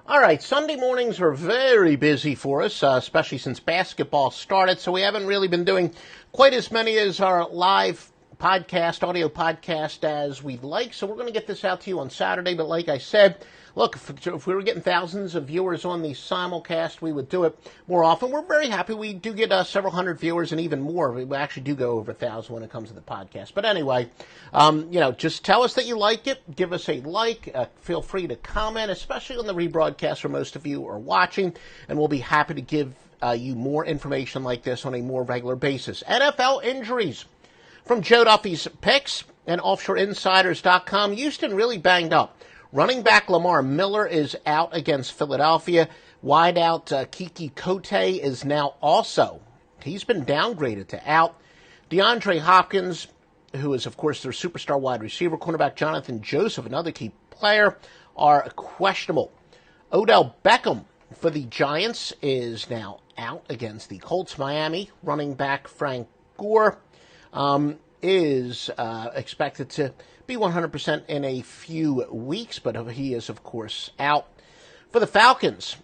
All right, Sunday mornings are very busy for us, especially since basketball started, so we haven't really been doing quite as many as our live audio podcast as we'd like, so we're going to get this out to you on Saturday, but like I said, look, if we were getting thousands of viewers on the simulcast, we would do it more often. We're very happy. We do get several hundred viewers and even more. We actually do go over 1,000 when it comes to the podcast. But anyway, just tell us that you like it. Give us a like. Feel free to comment, especially on the rebroadcast where most of you are watching, and we'll be happy to give you more information like this on a more regular basis. NFL injuries from Joe Duffy's Picks and OffshoreInsiders.com. Houston really banged up. Running back Lamar Miller is out against Philadelphia. Wideout Kiki Kote is now also, he's been downgraded to out. DeAndre Hopkins, who is, of course, their superstar wide receiver, cornerback Jonathan Joseph, another key player, are questionable. Odell Beckham for the Giants is now out against the Colts. Miami running back Frank Gore is expected to be 100% in a few weeks, but he is, of course, out. For the Falcons,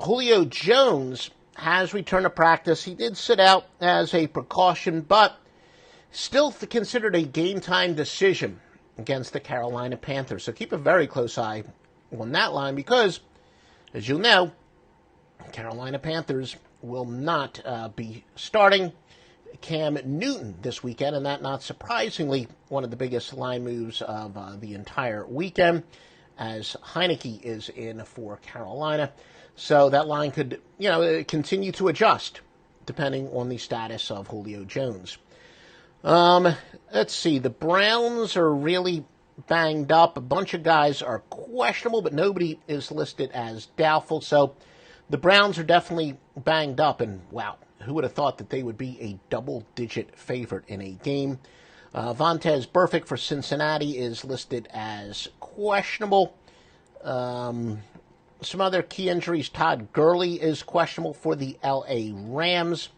Julio Jones has returned to practice. He did sit out as a precaution, but still considered a game-time decision against the Carolina Panthers. So keep a very close eye on that line because, as you know, Carolina Panthers will not be starting Cam Newton this weekend, and that, not surprisingly, one of the biggest line moves of the entire weekend, as Heineke is in for Carolina. So that line could, continue to adjust depending on the status of Julio Jones. Let's see. The Browns are really banged up. A bunch of guys are questionable, but nobody is listed as doubtful. So the Browns are definitely banged up, and wow. Who would have thought that they would be a double-digit favorite in a game? Vontaze Burfict for Cincinnati is listed as questionable. Some other key injuries. Todd Gurley is questionable for the L.A. Rams.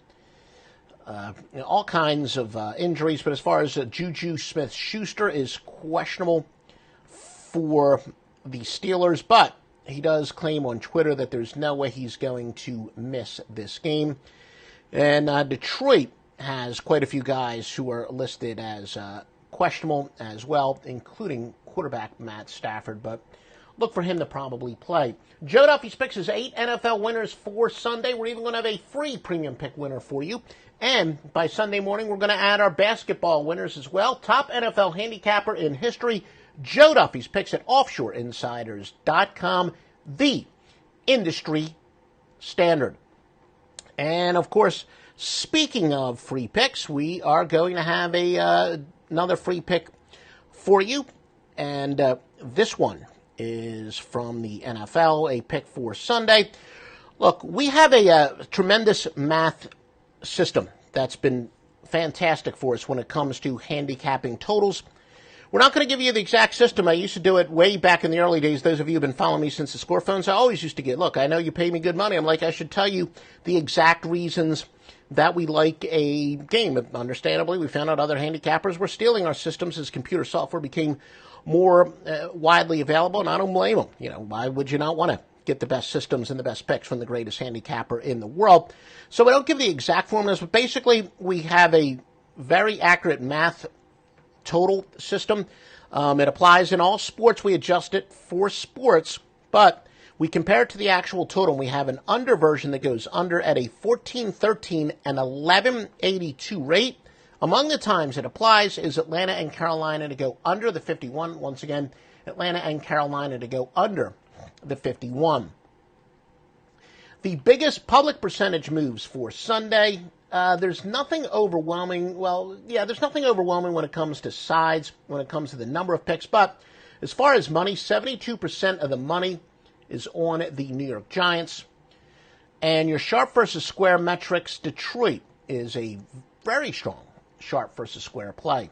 All kinds of injuries, but as far as Juju Smith-Schuster is questionable for the Steelers, but he does claim on Twitter that there's no way he's going to miss this game. And Detroit has quite a few guys who are listed as questionable as well, including quarterback Matt Stafford, but look for him to probably play. Joe Duffy's Picks is 8 NFL winners for Sunday. We're even going to have a free premium pick winner for you. And by Sunday morning, we're going to add our basketball winners as well. Top NFL handicapper in history, Joe Duffy's Picks at OffshoreInsiders.com, the industry standard. And, of course, speaking of free picks, we are going to have another free pick for you. And this one is from the NFL, a pick for Sunday. Look, we have a tremendous math system that's been fantastic for us when it comes to handicapping totals. We're not going to give you the exact system. I used to do it way back in the early days. Those of you who have been following me since the score phones, I always used to get, look, I know you pay me good money. I'm like, I should tell you the exact reasons that we like a game. Understandably, we found out other handicappers were stealing our systems as computer software became more widely available, and I don't blame them. Why would you not want to get the best systems and the best picks from the greatest handicapper in the world? So we don't give the exact formulas, but basically we have a very accurate math total system. It applies in all sports. We adjust it for sports, but we compare it to the actual total. We have an under version that goes under at a 14.13 and 11.82 rate. Among the times it applies is Atlanta and Carolina to go under the 51. Once again, Atlanta and Carolina to go under the 51. The biggest public percentage moves for Sunday. There's nothing overwhelming. There's nothing overwhelming when it comes to sides, when it comes to the number of picks. But as far as money, 72% of the money is on the New York Giants. And your sharp versus square metrics, Detroit is a very strong sharp versus square play.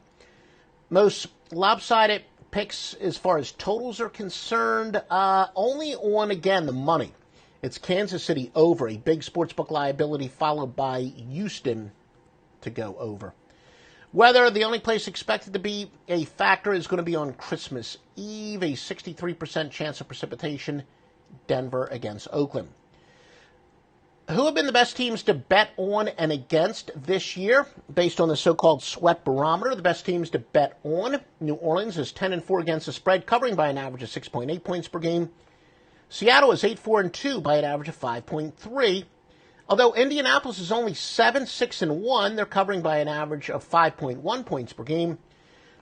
Most lopsided picks as far as totals are concerned, only on, again, the money. It's Kansas City over, a big sportsbook liability, followed by Houston to go over. Weather, the only place expected to be a factor is going to be on Christmas Eve, a 63% chance of precipitation Denver against Oakland. Who have been the best teams to bet on and against this year? Based on the so-called sweat barometer, the best teams to bet on. New Orleans is 10-4 against the spread, covering by an average of 6.8 points per game. Seattle is 8-4-2 by an average of 5.3. Although Indianapolis is only 7-6-1, they're covering by an average of 5.1 points per game.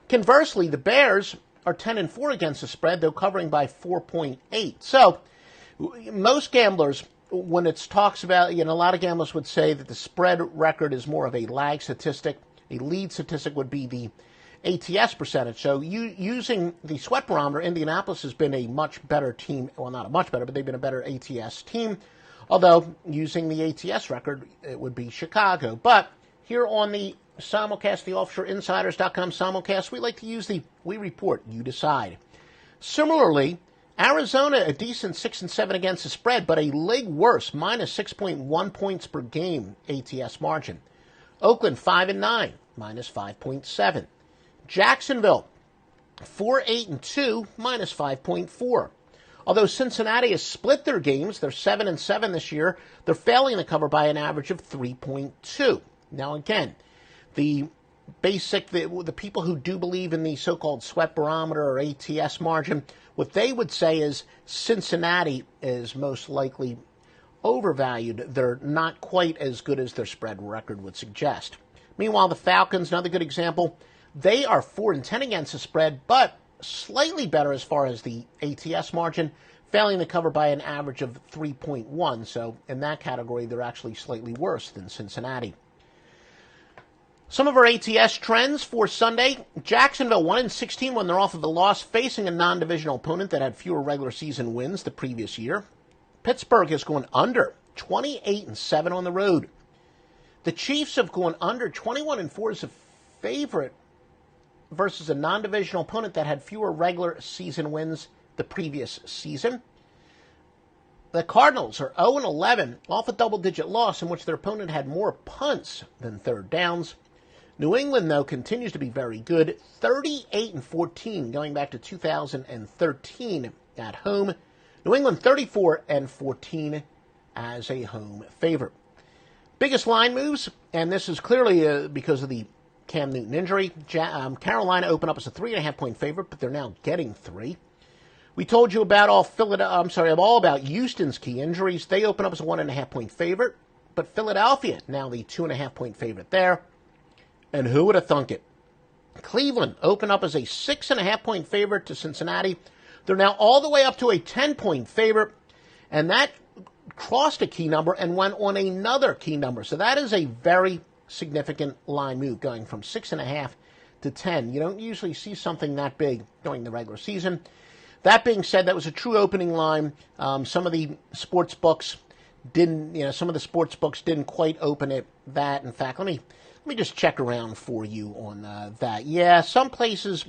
Conversely, the Bears are 10-4 against the spread, though covering by 4.8. So, most gamblers, when it talks about, a lot of gamblers would say that the spread record is more of a lag statistic. A lead statistic would be the ATS percentage. So using the sweat barometer, Indianapolis has been a much better team. Well, not a much better, but they've been a better ATS team. Although, using the ATS record, it would be Chicago. But here on the simulcast, the OffshoreInsiders.com simulcast, we like to use the We Report, You Decide. Similarly, Arizona, a decent 6-7 against the spread, but a league worse, minus 6.1 points per game ATS margin. Oakland, 5-9, minus 5.7. Jacksonville, 4-8-2, minus 5.4. Although Cincinnati has split their games, they're 7-7 this year, they're failing to cover by an average of 3.2. Now again, the people who do believe in the so-called sweat barometer or ATS margin, what they would say is Cincinnati is most likely overvalued. They're not quite as good as their spread record would suggest. Meanwhile, the Falcons, another good example, they are 4-10 against the spread, but slightly better as far as the ATS margin, failing to cover by an average of 3.1. So in that category, they're actually slightly worse than Cincinnati. Some of our ATS trends for Sunday. Jacksonville 1-16 when they're off of a loss, facing a non-divisional opponent that had fewer regular season wins the previous year. Pittsburgh has gone under 28-7 on the road. The Chiefs have gone under 21-4 as a favorite versus a non-divisional opponent that had fewer regular season wins the previous season. The Cardinals are 0-11 off a double-digit loss in which their opponent had more punts than third downs. New England, though, continues to be very good, 38-14 going back to 2013 at home. New England 34-14 as a home favorite. Biggest line moves, and this is clearly because of the Cam Newton injury. Carolina opened up as a 3.5-point favorite, but they're now getting 3. We told you about all about Houston's key injuries. They open up as a 1.5-point favorite, but Philadelphia now the 2.5-point favorite there. And who would have thunk it? Cleveland opened up as a 6.5-point favorite to Cincinnati. They're now all the way up to a 10-point favorite, and that crossed a key number and went on another key number. So that is a very significant line move, going from 6.5 to 10. You don't usually see something that big during the regular season. That being said, that was a true opening line. Some of the sports books didn't quite open it that. In fact, let me just check around for you on that. Yeah, some places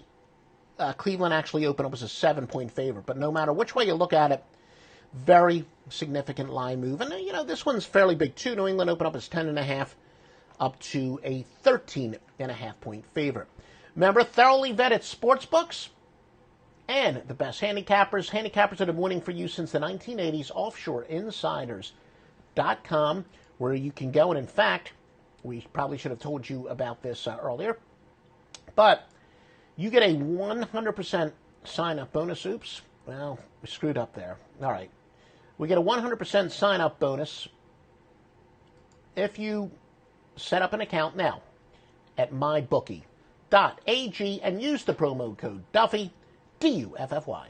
Cleveland actually opened up as a 7-point favorite, but no matter which way you look at it, very significant line move. And this one's fairly big too. New England opened up as 10.5, up to a 13.5-point favorite. Remember, thoroughly vetted sports books and the best handicappers that have been winning for you since the 1980s. OffshoreInsiders.com, where you can go, and in fact, we probably should have told you about this earlier, but you get a 100% sign-up bonus. Oops, well, we screwed up there. All right. We get a 100% sign-up bonus if you set up an account now at mybookie.ag and use the promo code Duffy, Duffy.